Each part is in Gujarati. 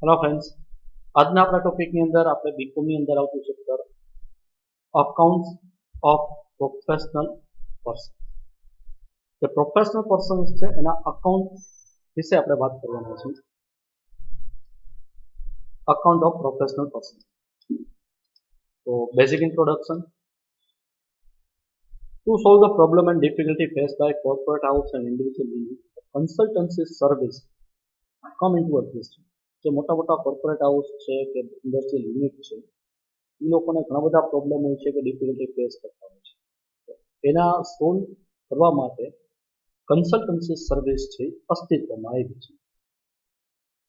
हेलो फ्रेंड्स, આજના આપણા ટોપિકની અંદર આપણે બીકોમની અંદર આવતું chapter accounts of professional person. જે પ્રોફેશનલ પર્સન્સ છે એના અકાઉન્ટ વિશે આપણે વાત કરવાના છે. Account of professional person. તો basic introduction. To solve the problem and difficulty faced by corporate house and individual unit, consultancy service come into existence. જે મોટા મોટા કોર્પોરેટ હાઉસ છે કે ઇન્ડસ્ટ્રીયલ યુનિટ છે એ લોકોને ઘણા બધા પ્રોબ્લેમ હોય છે કે ડિફિકલ્ટી ફેસ કરતા હોય છે. એના સોલ્વ કરવા માટે કન્સલ્ટન્સી સર્વિસ છે અસ્તિત્વમાં આવી છે.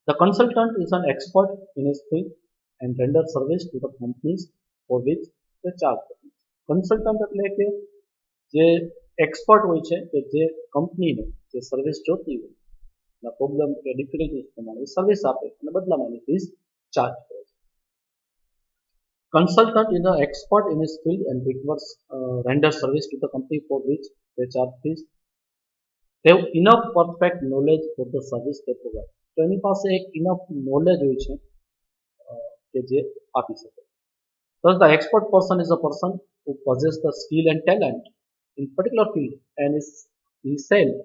The consultant is an expert in his field and render service to the companies for which they charge. Consultant એટલે કે જે એક્સપર્ટ હોય છે કે જે કંપનીને જે સર્વિસ જોતી હોય પ્રોબ્લેમ કે ડિફિકલ્ટીઝ પ્રમાણે સર્વિસ આપે અને બદલામાં એની ફીસ ચાર્જ કરે છે. Consultant is an expert in his field and requires render service to the company for which they charge fees. They have enough perfect knowledge for the service they provide. તો એની પાસે એક ઇનફ નોલેજ હોય છે કે જે આપી શકે. Thus the expert person is a person who possesses the skill and talent in particular field and he sell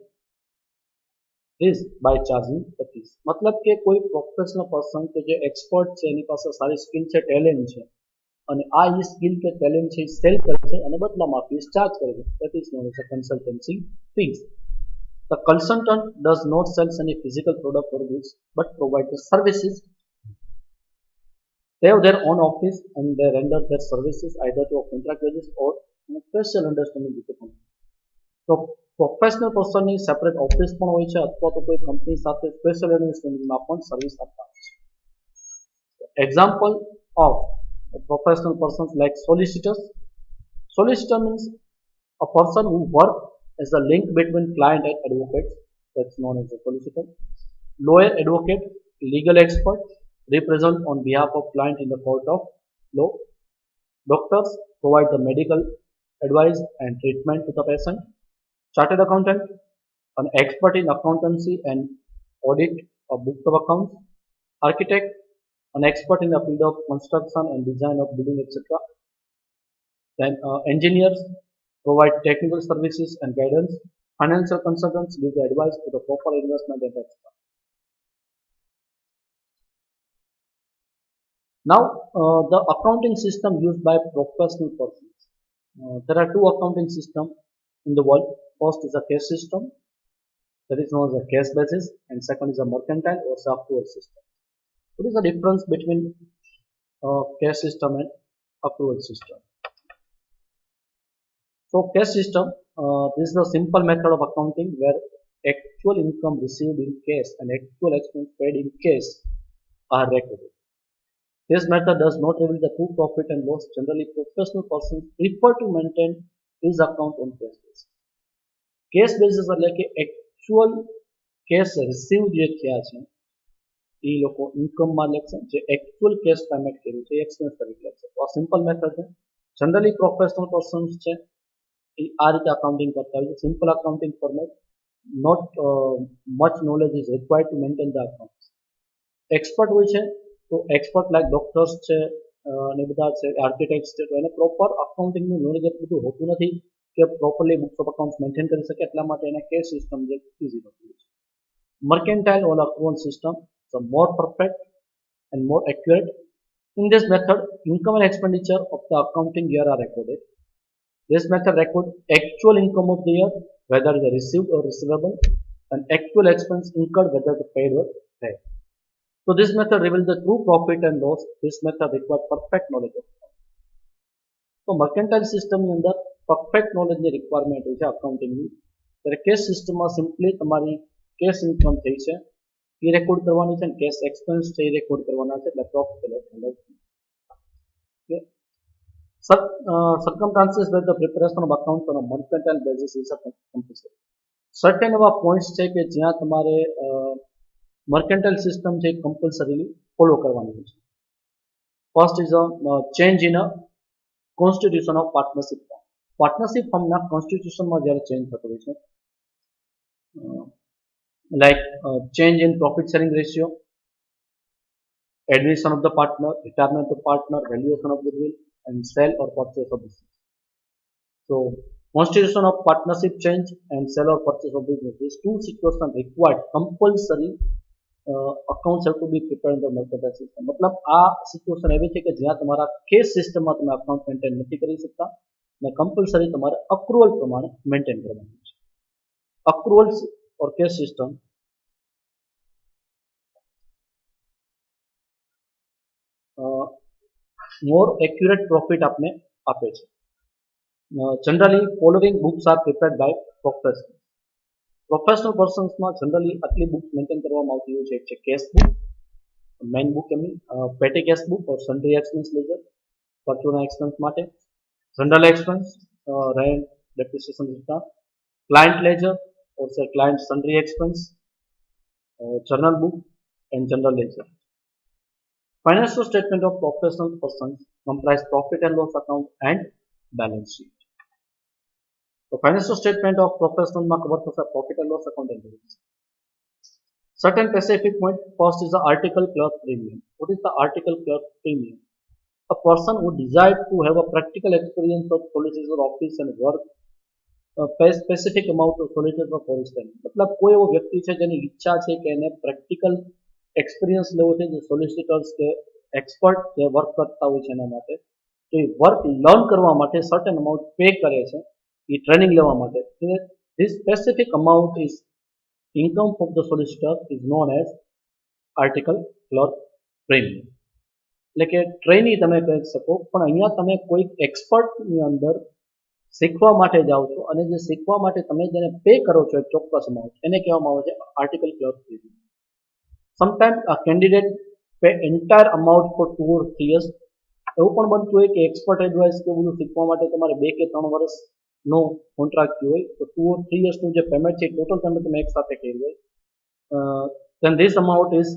is by charging the fees. मतलब કે કોઈ પ્રોફેશનલ પર્સન કે જે એક્સપર્ટ છે એની પાસે સારી સ્કિલ છે, ટેલેન્ટ છે અને આ એ સ્કિલ કે ટેલેન્ટ છે એ સેલ કરે છે અને બદલામાં ફીસ ચાર્જ કરે છે. That is known as a consultancy fees. The consultant does not sell any physical product or goods but provide the services. They have their own office and they render their services either to a contract basis or on a special understanding with the company. તો પ્રોફેશનલ પર્સનની સેપરેટ ઓફિસ પણ હોય છે અથવા તો કોઈ કંપની સાથે સ્પેશિયલ અન્ડરસ્ટેન્ડિંગમાં પણ સર્વિસ આપતા હોય છે. Example of professional persons like solicitors. Solicitor means a person who work as a link between client and advocates. That's known as a solicitor. Lawyer, advocate, legal expert, represent on behalf of client in the court of law. Doctors provide the medical advice and treatment to the patient. Chartered accountant, an expert in accountancy and audit of books of accounts. Architect, an expert in the field of construction and design of building, etc. Then engineers provide technical services and guidance. Financial consultants give the advice to the proper investment and etc. Now, the accounting system used by professional persons. There are two accounting systems in the world. First is a cash system, that is known as a cash basis, and second is a mercantile or accrual system. What is the difference between cash system and accrual system? So, cash system, this is a simple method of accounting where actual income received in cash and actual expense paid in cash are recorded. This method does not reveal the true profit and loss. Generally, professional persons prefer to maintain his account on cash basis. Cash basis એટલે કે એકચ્યુઅલ કેશ રિસીવ જે થયા છે એ લોકો ઇન્કમમાં લેશે, જે એકચ્યુઅલ કેશ પેમેન્ટ કર્યું છે એ એક્સપેન્સ તરીકે લેશે. તો આ સિમ્પલ મેથડ છે. જનરલી પ્રોફેશનલ પર્સન્સ છે એ આ રીતે અકાઉન્ટિંગ કરતા હોય છે. Simple accounting format, not much knowledge is required to maintain the account. Expert હોય છે તો એક્સપર્ટ લાઈક ડોક્ટર્સ છે અને બધા છે, આર્કિટેક્ટ છે, તો એને પ્રોપર અકાઉન્ટિંગનું નોલેજ એટલું બધું હોતું નથી કે properly books of accounts maintain કરી શકે, એટલા માટે એને કેશ સિસ્ટમ જે ઇઝી થતું છે. Mercantile or accrual system is more perfect and more accurate. In this method, income and expenditure of the accounting year are recorded. This method records actual income of the year, whether it is received or receivable, and actual expense incurred, whether the paid or paid. So this method reveals the true profit and loss. This method requires perfect knowledge of accounting. So mercantile system ની અંદર પરફેક્ટ નોલેજની રિક્વાયરમેન્ટ હોય છે અકાઉન્ટિંગની. ત્યારે કેશ સિસ્ટમમાં સિમ્પલી તમારી કેશ ઇન્કમ થઈ છે એ રેકોર્ડ કરવાની છે અને કેશ એક્સપેન્સ છે એ રેકોર્ડ કરવાના છે, એટલે પ્રોફિટ અને loss. Circumstances where the preparation of accounts on a mercantile basis is a compulsory. Certain એવા પોઈન્ટ્સ છે કે જ્યાં તમારે મર્કેન્ટાઇલ સિસ્ટમ છે કમ્પલસરીલી ફોલો કરવાની હોય છે. First is a change in a constitution of partnership form. Partnership ફોર્મના કોન્સ્ટિટ્યુશનમાં જ્યારે ચેન્જ થતો હોય છે, like change in profit sharing ratio, admission of the partner, retirement of partner, valuation of goodwill, and sale or purchase of business. So, constitution of partnership change and sale or purchase of business. These two situations required compulsory accounts have to be prepared in the mercantile system. मतलब આ સિચ્યુએશન એવી છે કે જ્યાં તમારા કેસ સિસ્ટમમાં તમે અકાઉન્ટ મેન્ટેન નથી કરી શકતા અને કમ્પલસરી તમારે અક્રુઅલ પ્રમાણે મેન્ટેન કરવાનું છે. Accruals or cash system more accurate profit આપને આપે છે. Generally following books are prepared by professional. Professional પર્સન્સમાં જનરલી આટલી બુક મેન્ટેન કરવામાં આવતી હોય છે. એક છે કેશ બુક, મેઇન બુક એમની, petty cash book or sundry expense ledger, પરચુના એક્સપેન્સ માટે, general expense, rent, depreciation return, client ledger or client sundry expense, journal book and general ledger. Financial statement of professional persons comprise profit and loss account and balance sheet. So financial statement of professional માં ખબર થશે profit and loss account and balance sheet. Certain specific point. First is the article clerk premium. What is the article clerk premium? A person who desires to have a practical experience of solicitor office and work specific amount of solicitor for stand. મતલબ કોઈ એવો વ્યક્તિ છે જેની ઈચ્છા છે કે એને પ્રેક્ટિકલ એક્સપિરિયન્સ લેવો છે, જે સોલિસિટર્સ કે એક્સપર્ટ જે વર્ક કરતા હોય છે એના માટે, તો એ વર્ક લર્ન કરવા માટે સર્ટન અમાઉન્ટ પે કરે છે એ ટ્રેનિંગ લેવા માટે. This specific amount is income of the solicitor is known as article clerk premium. એટલે કે ટ્રેની તમે કહી શકો, પણ અહીંયા તમે કોઈ એક્સપર્ટની અંદર શીખવા માટે જાઓ છો અને જે શીખવા માટે તમે જેને પે કરો છો એક ચોક્કસ અમાઉન્ટ, એને કહેવામાં આવે છે આર્ટિકલ ક્લર્ક પ્રીમિયમ. સમટાઈમ આ candidate pay entire amount for 2 or 3 years. એવું પણ બનતું હોય કે એક્સપર્ટ એડવાઇસ કે બધું શીખવા માટે તમારે 2 કે 3 વર્ષનો કોન્ટ્રાક્ટ હોય તો 2 or 3 yearsનું જે પેમેન્ટ છે ટોટલ પેમેન્ટ તમે એક સાથે કર્યું હોય, then this amount is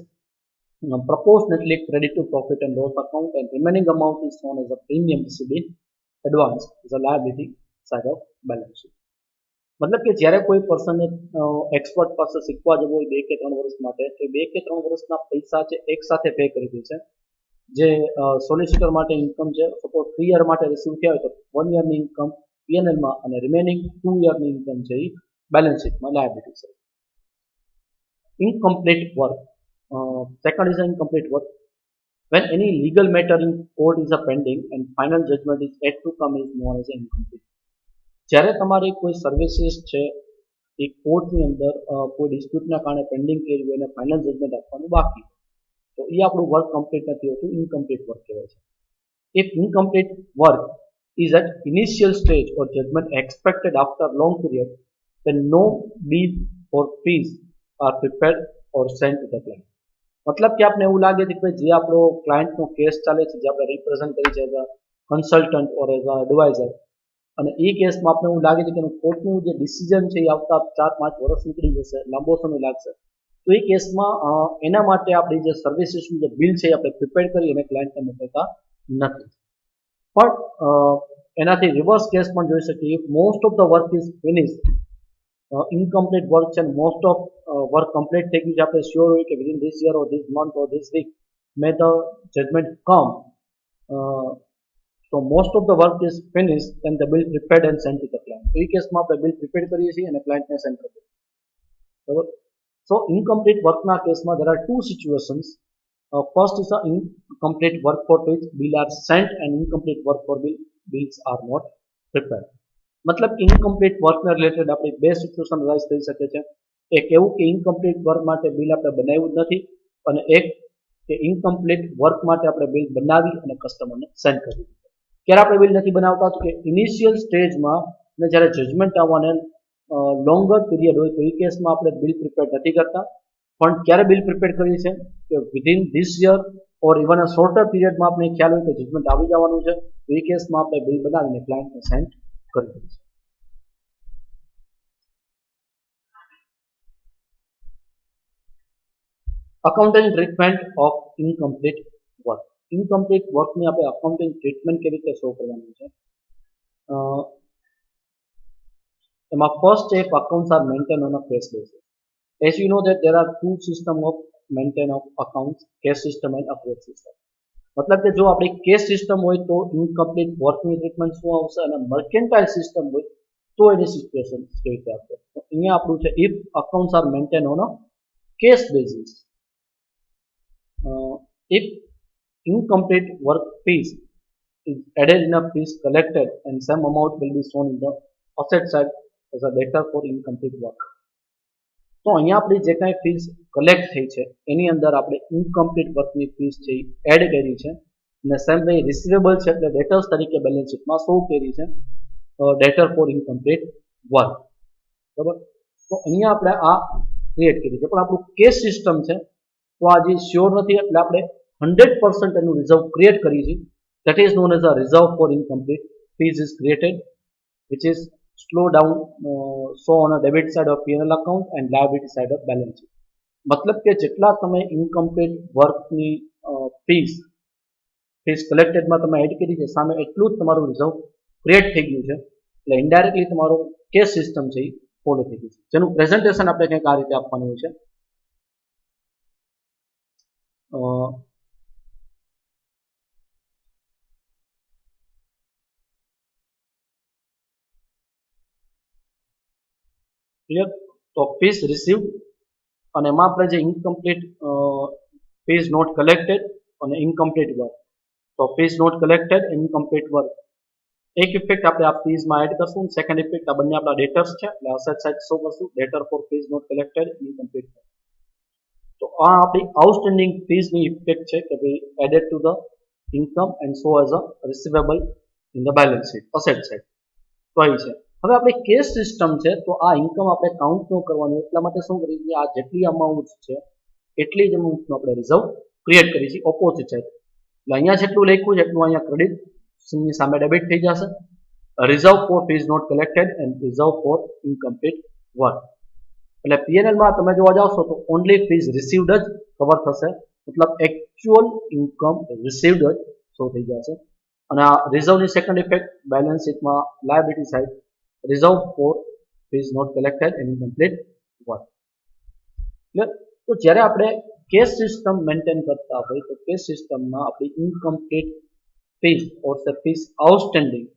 proportionately credit to profit and loss account and remaining amount is known as a premium received in advance is a liability side of balance sheet. મતલબ કે જ્યારે કોઈ પર્સનને એક્સપર્ટ પાસે શીખવા જવું હોય 2 કે 3 વર્ષ માટે, તો 2 કે 3 વર્ષના પૈસા છે એક સાથે પે કરી દે છે. જે સોલિસિટર માટે ઇન્કમ છે સપોઝ 3 યર માટે રિસીવ થયા હોય તો 1 યરની ઇન્કમ પીએનએલમાં અને રિમેનિંગ 2 યરની ઇન્કમ છે એ બેલેન્સ શીટમાં લાયબિલિટી છે. Incomplete work. Second is incomplete work. When any legal matter in court is pending and final judgment is yet to come is known as incomplete. જ્યારે તમારી કોઈ સર્વિસીસ છે એ કોર્ટની અંદર કોઈ ડિસ્પ્યુટના કારણે પેન્ડિંગ કર્યું હોય અને ફાઇનલ જજમેન્ટ આપવાનું બાકી, તો એ આપણું વર્ક કમ્પ્લીટ નથી હોતું, ઇનકમ્પ્લીટ વર્ક કહેવાય છે. If incomplete work is at initial stage or judgment expected after long period, then no bill or fees are prepared or sent to the client. મતલબ કે આપણે એવું લાગે છે કે જે આપણો ક્લાયન્ટનો કેસ ચાલે છે, જે આપણે રિપ્રેઝન્ટ કરી છે as a consultant or as a adviser, અને એ કેસમાં આપણે એવું લાગે છે કે કોર્ટનું જે ડિસિઝન છે એ આવતા 4-5 વર્ષ નીકળી જશે, લાંબો સમય લાગશે, તો એ કેસમાં એના માટે આપણી જે સર્વિસીસનું જે બિલ છે એ આપણે પ્રિપેર કરી અને ક્લાયન્ટને મોકલતા નથી. પણ એનાથી રિવર્સ કેસ પણ જોઈ શકીએ. Most of the work is finish, incomplete work છે, મોસ્ટ ઓફ વર્ક કમ્પ્લીટ થઈ ગયું છે, આપણે શ્યોર હોય કે within this year or this month or this week may the judgement come, so most of the work is finished and the bill prepared and sent to the client. તો એ કેસમાં આપણે બિલ પ્રિપેર કરીએ છીએ અને ક્લાયન્ટને સેન્ડ કરીએ છીએ. બરાબર. સો ઇનકમ્પ્લીટ વર્કના કેસમાં there are two situations. First is the incomplete work for which bill are sent and incomplete work for bills are not prepared. મતલબ ઇનકમ્પ્લીટ વર્કને રિલેટેડ આપણે બે સિચ્યુએશન રાઇઝ થઈ શકે છે. એક એવું કે ઇનકમ્પ્લીટ વર્ક માટે બિલ આપણે બનાવ્યું જ નથી, અને એક કે ઇનકમ્પ્લીટ વર્ક માટે આપણે બિલ બનાવી અને કસ્ટમરને સેન્ડ કરી. ક્યારે આપણે બિલ નથી બનાવતા તો કે ઇનિશિયલ સ્ટેજમાં અને જ્યારે જજમેન્ટ આવવાને લોંગર પીરિયડ હોય તો એ કેસમાં આપણે બિલ પ્રિપેર નથી કરતા. પણ ક્યારે બિલ પ્રિપેર કરીએ છીએ કે within this year or even a shorter પીરિયડમાં આપણે ખ્યાલ હોય કે જજમેન્ટ આવી જવાનું છે, તો એ કેસમાં આપણે બિલ બનાવીને ક્લાયન્ટને સેન્ડ કરી દઈએ છીએ. Accounting treatment of incomplete work. Incomplete વર્કની આપણે અકાઉન્ટિંગ ટ્રીટમેન્ટ કેવી રીતે શો કરવાની છે. એમાં first step, accounts are maintain on a cash basis. As you know that there are two systems of maintain of accounts cash system and approach system मतलब કે જો આપણી કેશ સિસ્ટમ હોય તો ઇનકમ્પ્લીટ વર્કની ટ્રીટમેન્ટ શું આવશે અને મર્કેન્ટાઇલ સિસ્ટમ હોય તો એની સિચ્યુએશન કેવી રીતે આવશે તો અહીંયા આપણું છે if accounts are maintain on a cash basis if incomplete work fees is added in a fees collected and some amount will be shown in the asset side as a debtor for incomplete work. તો અહીંયા આપણી જે કાંઈ ફીસ કલેક્ટ થઈ છે એની અંદર આપણે ઇનકમ્પ્લીટ વર્કની ફીસ છે એડ કરી છે અને સેમ વે રિસીવેબલ છે એટલે ડેટર્સ તરીકે બેલેન્સ શીટમાં શો કરી છે ડેટર ફોર ઇનકમ્પ્લીટ વર્ક બરાબર તો અહીંયા આપણે આ ક્રિએટ કરી છે પણ આપણું કેશ સિસ્ટમ છે તો આ જે શ્યોર નથી એટલે આપણે 100% એનું રિઝર્વ ક્રિએટ કરી છે that is known as a reserve for incomplete fees is created which is slow down so on a debit side of P&L account and liability side of balance sheet मतलब કે જેટલા તમે ઇનકમ્પ્લીટ વર્કની ફીસ કલેક્ટેડમાં તમે એડ કરી છે સામે એટલું જ તમારું રિઝર્વ ક્રિએટ થઈ ગયું છે એટલે ઇનડાયરેક્ટલી તમારો કેશ સિસ્ટમ છે એ ફોલો થઈ ગયું છે જેનું પ્રેઝન્ટેશન આપણે કંઈક આ રીતે આપવાનું હોય છે ક્લિયર તો ફીસ રિસીવ્ડ અને એમાં આપણે જે ઇનકમ્પ્લીટ ફીસ નોટ કલેક્ટેડ અને ઇનકમ્પ્લીટ વર્ક તો fees not collected incomplete work એક ઇફેક્ટ આપણે આ ફીસમાં એડ કરશું સેકન્ડ ઇફેક્ટ આ બંને આપણા ડેટર્સ છે એટલે અસેટ સાઇડ શો કરશું debtor for fees not collected incomplete work તો આ આપણી આઉટસ્ટેન્ડિંગ ફીસની ઇફેક્ટ છે કે ભાઈ added to the income and show as a receivable in the balance sheet asset side તો આવી છે હવે આપણી કેશ સિસ્ટમ છે તો આ ઇન્કમ આપણે કાઉન્ટ ન કરવાનું એટલા માટે શું કરીએ છીએ આ જેટલી અમાઉન્ટ છે એટલી જ અમાઉન્ટનું આપણે રિઝર્વ ક્રિએટ કરીએ છીએ ઓપોઝિટ સાઇડ એટલે અહીંયા જેટલું લખ્યું છે એટલું અહીંયા ક્રેડિટ ની સામે ડેબિટ થઈ જશે reserve for fees not collected and reserve for incomplete work એટલે પીએનએલ માં તમે જોવા જાવશો તો ઓનલી ફીઝ રિસીવ્ડ જ કવર થશે મતલબ એકચ્યુઅલ ઇન્કમ રિસીવ્ડ જ શો થઈ જશે અને આ રિઝર્વની સેકન્ડ ઇફેક્ટ બેલેન્સ શીટમાં liability side reserve for fees not collected and incomplete work clear તો જ્યારે આપણે કેશ સિસ્ટમ મેન્ટેન કરતા હોય તો કેશ સિસ્ટમમાં આપણી ઇનકમ્પ્લીટ ફીસ ઓર ફીસ આઉટસ્ટેન્ડિંગ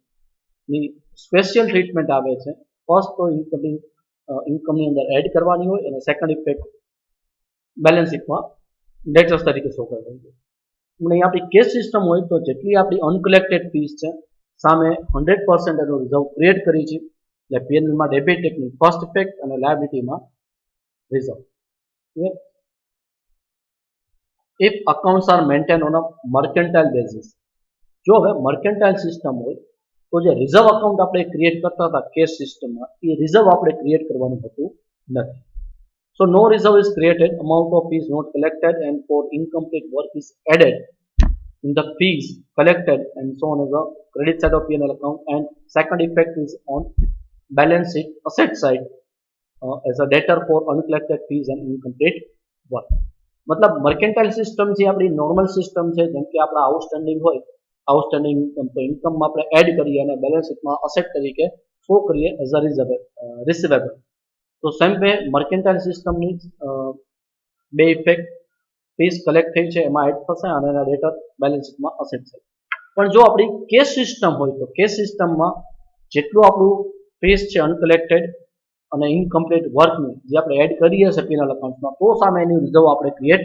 ની સ્પેશિયલ ટ્રીટમેન્ટ આવે છે ફર્સ્ટ તો ઇન્કમની અંદર એડ કરવાની હોય અને સેકન્ડ ઇફેક્ટ બેલેન્સ શીટમાં ડેટર્સ તરીકે શો કરવાની હોય અને આપણી કેશ સિસ્ટમ હોય તો જેટલી આપણી અનકલેક્ટેડ ફીસ છે સામે 100% એનું રિઝર્વ ક્રિએટ કરી છે એટલે પીએનએલમાં ડેબિટ ટેકની ફર્સ્ટ ઇફેક્ટ અને લાયબિલિટીમાં reserve if accounts are maintain on a mercantile basis જો હવે મર્કેન્ટાઇલ સિસ્ટમ હોય તો જે રિઝર્વ અકાઉન્ટ આપણે ક્રિએટ કરતા હતા કેશ સિસ્ટમમાં એ રિઝર્વ આપણે ક્રિએટ કરવાનું હોતું નથી so no reserve is created amount of fees not collected and for incomplete work is added in the fees collected and so on as a credit side of P&L account and second effect is on balance sheet asset side as a debtor for uncollected fees and incomplete work मतलब मर्केंटाइल सिस्टम જે આપણી નોર્મલ સિસ્ટમ છે જેમ કે આપણા આઉટસ્ટેન્ડિંગ હોય આઉટસ્ટેન્ડિંગ ઇન્કમ તો ઇન્કમમાં આપણે એડ કરીએ અને બેલેન્સ શીટમાં અસેટ તરીકે શો કરીએ એઝ અ રિસીવેબલ તો સેમ વે મર્કેન્ટાઇલ સિસ્ટમની બે ઇફેક્ટ ફીસ કલેક્ટ થઈ છે એમાં એડ થશે અને એના ડેટર બેલેન્સ શીટમાં અસેટ છે પણ જો આપણી કેશ સિસ્ટમ હોય તો કેશ સિસ્ટમમાં જેટલું આપણું ફીસ છે અનકલેક્ટેડ અને ઇનકમ્પ્લીટ વર્કનું જે આપણે એડ કરીએ છીએ પીએનએલ અકાઉન્ટમાં તો સામે એની રિઝર્વ આપણે ક્રિએટ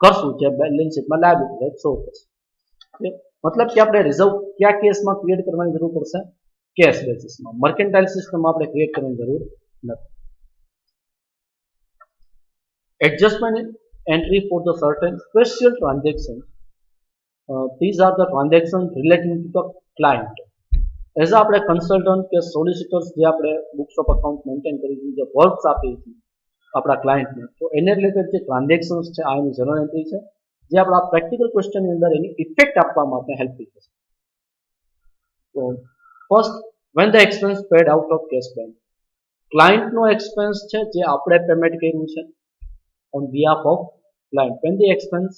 કરશું જે બેલેન્સ શીટમાં લાયબિલિટી શો કરશે મતલબ કે આપણે રિઝર્વ કયા કેસમાં ક્રિએટ કરવાની જરૂર પડશે કેશ બેસિસમાં મર્કેન્ટાઇલ સિસ્ટમમાં આપણે ક્રિએટ કરવાની જરૂર નથી adjustment entry for the certain special transactions. These are the transactions relating to the client. As આપણે કન્સલ્ટન્ટ કે સોલિસિટર્સ જે આપણે બુક્સ ઓફ અકાઉન્ટ મેન્ટેન કરી છે જે વર્ક્સ આપી છે આપણા ક્લાયન્ટને તો એને રિલેટેડ જે ટ્રાન્ઝેક્શન્સ છે આ એની જનરલ એન્ટ્રી છે જે આપણા પ્રેક્ટિકલ ક્વેશ્ચનની અંદર એની ઇફેક્ટ આપવામાં આપણે હેલ્પ થશે તો first when the expense paid out of cash bank ક્લાયન્ટનો એક્સપેન્સ છે જે આપણે પેમેન્ટ કર્યું છે on behalf of client when the expense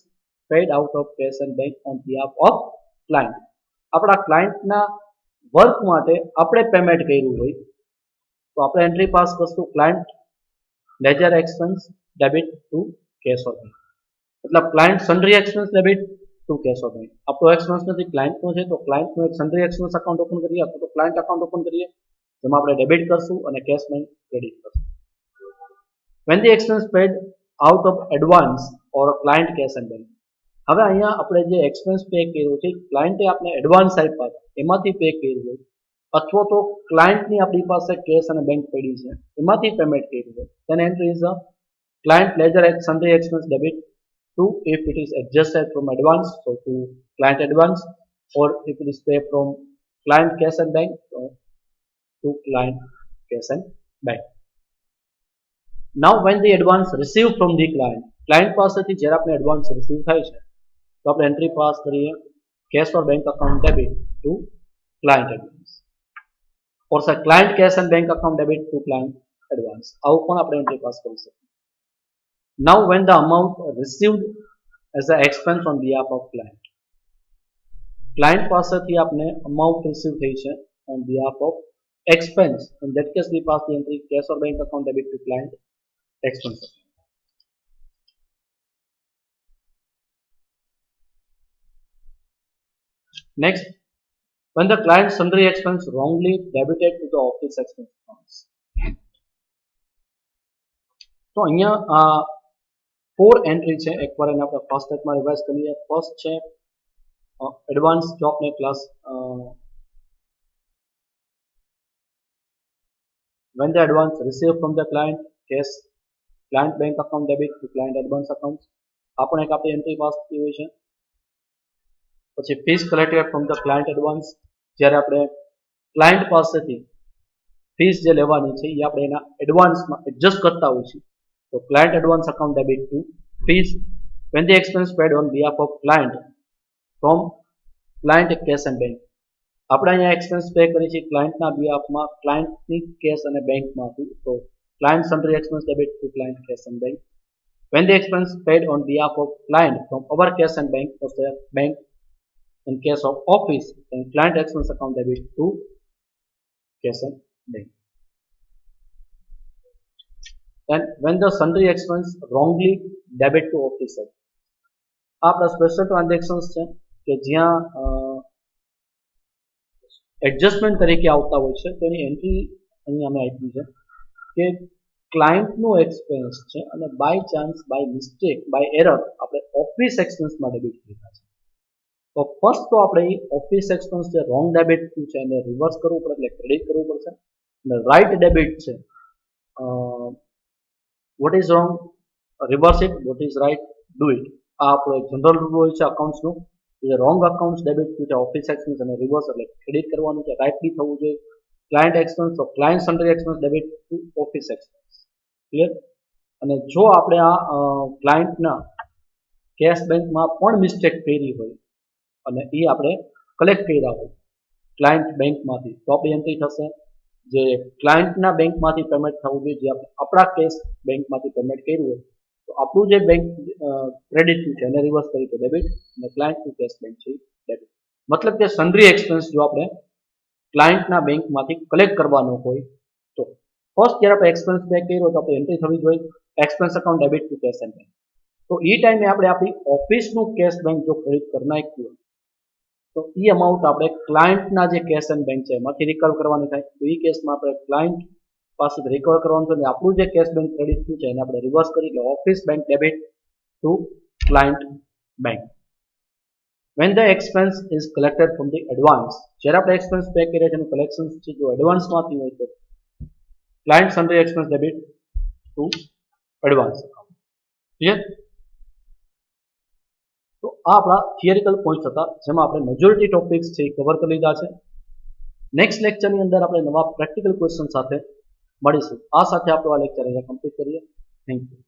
paid out of cash and bank on behalf of client આપણા ક્લાયન્ટના વર્ક માટે આપણે પેમેન્ટ કર્યું હોય તો આપણે એન્ટ્રી પાસ કરશું client ledger expense debit to cash or bank मतलब client sundry expense debit to cash of bank. આપણો એક્સપેન્સ નથી ક્લાયન્ટનો છે તો ક્લાયન્ટનો એક સન્ડ્રી એક્સપેન્સ અકાઉન્ટ ઓપન કરીએ અથવા તો ક્લાયન્ટ અકાઉન્ટ ઓપન કરીએ જેમાં આપણે ડેબિટ કરશું અને કેશ બેંક ક્રેડિટ કરશું. when the expense paid out of advance or client cash and bank. હવે અહીંયા આપણે જે એક્સપેન્સ પે કર્યો છે ક્લાયન્ટે આપણે એડવાન્સ આપ્યા એમાંથી પે કર્યું હોય અથવા તો ક્લાયન્ટની આપણી પાસે કેશ અને બેંક પડી છે એમાંથી પેમેન્ટ કર્યું હોય then entry is a client ledger at sundry expense debit to if it is adjusted from advance so to client advance or if it is paid from client cash and bank so to client cash and bank. Now when the advance received from the client પાસેથી જ્યારે આપણે એડવાન્સ રિસીવ થાય છે તો આપણે એન્ટ્રી પાસ કરીએ cash or bank account debit to client advance or say client cash and bank account debit to client advance. આવું પણ આપણે એન્ટ્રી પાસ કરી શકીએ. Now when the amount received as an expense on behalf of client પાસેથી આપણે amount receive થઈ છે on behalf of expense in that case we pass the entry cash or bank account debit to client expense. Next, when the client sundry expense wrongly debited to the office expense accounts. તો અહીંયા 4 એન્ટ્રી છે એકવાર એને આપણે ફર્સ્ટ સ્ટેપમાં રિવાઇઝ કરીએ. ફર્સ્ટ છે એડવાન્સ જો આપણે class when the advance received from the client cash client bank account debit to client advance account આપણે એક આપણી એન્ટ્રી પાસ થઈ હોય છે. પછી fees collected from the client advance જ્યારે આપણે ક્લાયન્ટ પાસેથી ફીસ જે લેવાની છે એ આપણે એના એડવાન્સમાં એડજસ્ટ કરતા હોઈએ છીએ તો client advance account debit to fees when the expense paid on behalf of client from client cash and bank આપણે અહીંયા એક્સપેન્સ પે કરી છે ક્લાયન્ટના બિહાફમાં ક્લાયન્ટની કેશ અને બેંકમાંથી તો client sundry expense debit to client cash and bank. When the expense paid on behalf of client from our cash and bank of the bank in case of office then client expense account debit to cash and bank. Then when the sundry expense wrongly debit to office આ આપણા સ્પેશિયલ ટ્રાન્ઝેક્શન્સ છે કે જ્યાં એડજસ્ટમેન્ટ તરીકે આવતા હોય છે તો એની એન્ટ્રી અહીંયા અમે આપી છે કે ક્લાયન્ટનો એક્સપેન્સ છે અને by chance by mistake by error આપણે ઓફિસ એક્સપેન્સમાં ડેબિટ કર્યા છે તો ફર્સ્ટ તો આપણે એ ઓફિસ એક્સપેન્સ જે રોંગ ડેબિટ થયું છે એને રિવર્સ કરવું પડે એટલે ક્રેડિટ કરવું પડશે અને રાઇટ ડેબિટ છે what is wrong reverse it what is right do it આ આપણો એક જનરલ રૂલ હોય છે અકાઉન્ટ્સનું જે રોંગ અકાઉન્ટ્સ ડેબિટ થયું છે ઓફિસ એક્સપેન્સ અને રિવર્સ એટલે ક્રેડિટ કરવાનું છે રાઇટલી થવું જોઈએ ક્લાયન્ટ એક્સપેન્સ તો client sundry expense debit to office expense clear. અને જો આપણે આ ક્લાયન્ટના કેશ બેંકમાં પણ મિસ્ટેક કરી હોય અને એ આપણે કલેક્ટ કર્યા હોય ક્લાયન્ટ બેંકમાંથી તો આપણી એન્ટ્રી થશે જે ક્લાયન્ટના બેંકમાંથી પેમેન્ટ થવું જોઈએ જે આપણે આપણા કેશ બેંકમાંથી પેમેન્ટ કર્યું હોય તો આપણું જે બેંક ક્રેડિટ થયું છે એને રિવર્સ કરી તો ડેબિટ અને ક્લાયન્ટનું કેશ બેંક છે ડેબિટ. મતલબ કે સન્ડ્રી એક્સપેન્સ જો આપણે ક્લાયન્ટના બેંકમાંથી કલેક્ટ કરવાનો હોય તો ફર્સ્ટ જ્યારે આપણે એક્સપેન્સ પે કર્યો તો આપણે એન્ટ્રી થવી જોઈએ expense account debit to cache and bank. તો એ ટાઈમે આપણે આપણી ઓફિસનું કેશ બેંક જો ક્રેડિટ કરી નાખ્યું તો એ અમાઉન્ટ આપણે ક્લાયન્ટના જે કેશ એન્ડ બેંક છે એમાંથી રિકવર કરવાની થાય તો એ કેસમાં આપણે ક્લાયન્ટ પાસેથી રિકવર કરવાનું છે અને આપણું જે કેશ બેંક ક્રેડિટ થયું છે એને આપણે રિવર્સ કરી એટલે office bank debit to client bank. when the expense is collected from the advance જ્યારે આપણે એક્સપેન્સ પે કરીએ છીએ એનું કલેક્શન છે જો એડવાન્સમાંથી હોય તો client sundry expense debit to advance account. Clear. તો આ આપણા થિયરિકલ પોઈન્ટ્સ હતા જેમાં આપણે મેજોરિટી ટોપિક્સ છે એ કવર કરી લીધા છે. નેક્સ્ટ લેક્ચરની અંદર આપણે નવા પ્રેક્ટિકલ ક્વેશ્ચન સાથે મળીશું. આ સાથે આપણો આ લેક્ચર અહીંયા કમ્પ્લીટ કરીએ. Thank you.